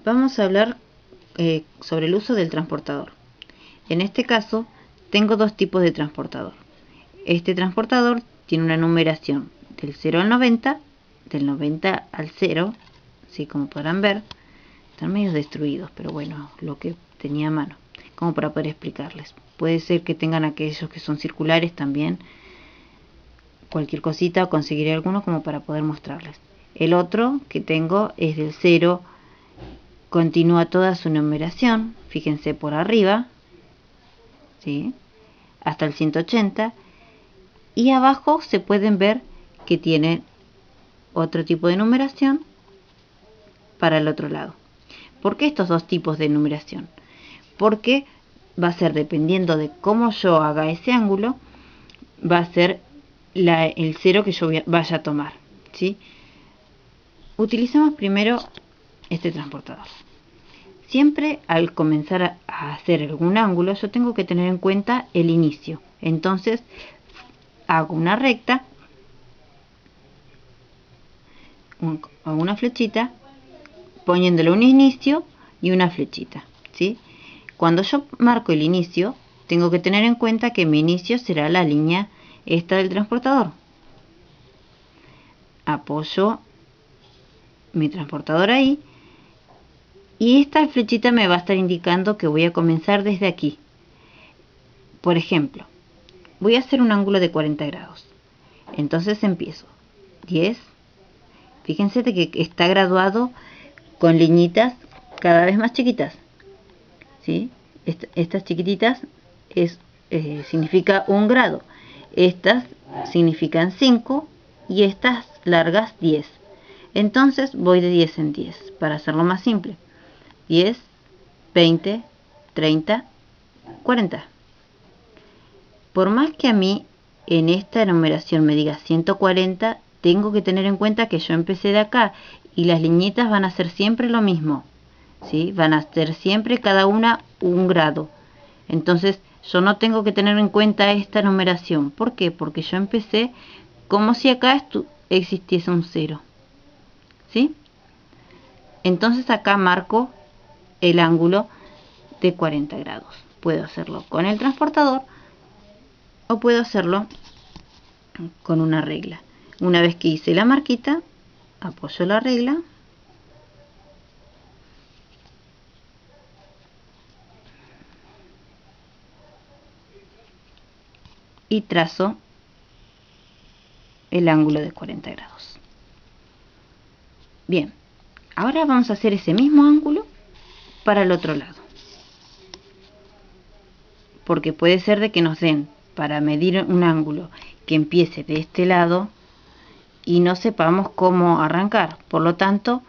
Vamos a hablar sobre el uso del transportador. En este caso, tengo dos tipos de transportador. Este transportador tiene una numeración del 0 al 90, del 90 al 0, ¿sí? Como podrán ver, están medio destruidos, pero bueno, lo que tenía a mano, como para poder explicarles. Puede ser que tengan aquellos que son circulares también, cualquier cosita, o conseguiré algunos como para poder mostrarles. El otro que tengo es del 0, continúa toda su numeración, fíjense por arriba, ¿sí? Hasta el 180, y abajo se pueden ver que tiene otro tipo de numeración para el otro lado. ¿Por qué estos dos tipos de numeración? Porque va a ser, dependiendo de cómo yo haga ese ángulo, va a ser el 0 que yo vaya a tomar, ¿sí? Utilicemos primero este transportador. Siempre al comenzar a hacer algún ángulo, yo tengo que tener en cuenta el inicio. Entonces hago una recta, hago una flechita, poniéndole un inicio y una flechita, ¿sí? Cuando yo marco el inicio, tengo que tener en cuenta que mi inicio será la línea esta del transportador. Apoyo mi transportador ahí, y esta flechita me va a estar indicando que voy a comenzar desde aquí. Por ejemplo, voy a hacer un ángulo de 40 grados. Entonces empiezo 10. Fíjense de que está graduado con liñitas cada vez más chiquitas, ¿sí? Estas chiquititas significa 1 grado. Estas significan 5 y estas largas 10. Entonces voy de 10 en 10 para hacerlo más simple. 10, 20, 30, 40. Por más que a mí en esta numeración me diga 140, tengo que tener en cuenta que yo empecé de acá y las liñitas van a ser siempre lo mismo, ¿sí? Van a ser siempre cada una 1 grado. Entonces yo no tengo que tener en cuenta esta numeración. ¿Por qué? Porque yo empecé como si acá existiese un 0, ¿sí? Entonces acá marco el ángulo de 40 grados. Puedo hacerlo con el transportador o puedo hacerlo con una regla. Una vez que hice la marquita, apoyo la regla y trazo el ángulo de 40 grados. Bien, ahora vamos a hacer ese mismo ángulo para el otro lado, porque puede ser de que nos den para medir un ángulo que empiece de este lado y no sepamos cómo arrancar. Por lo tanto,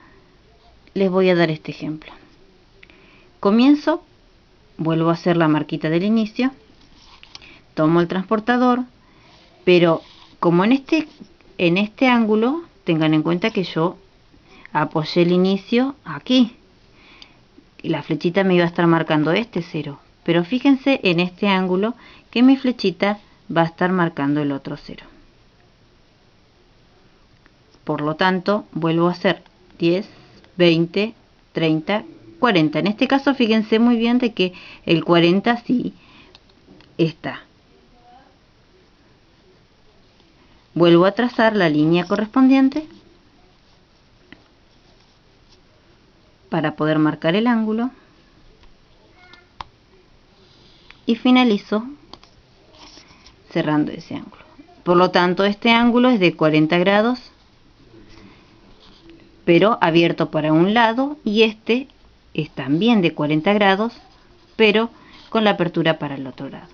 les voy a dar este ejemplo. Comienzo, vuelvo a hacer la marquita del inicio, tomo el transportador, pero como en este ángulo, tengan en cuenta que yo apoyé el inicio aquí y la flechita me iba a estar marcando este 0, pero fíjense en este ángulo que mi flechita va a estar marcando el otro 0. Por lo tanto, vuelvo a hacer 10, 20, 30, 40. En este caso, fíjense muy bien de que el 40 sí está. Vuelvo a trazar la línea correspondiente para poder marcar el ángulo y finalizo cerrando ese ángulo. Por lo tanto, este ángulo es de 40 grados, pero abierto para un lado, y este es también de 40 grados, pero con la apertura para el otro lado.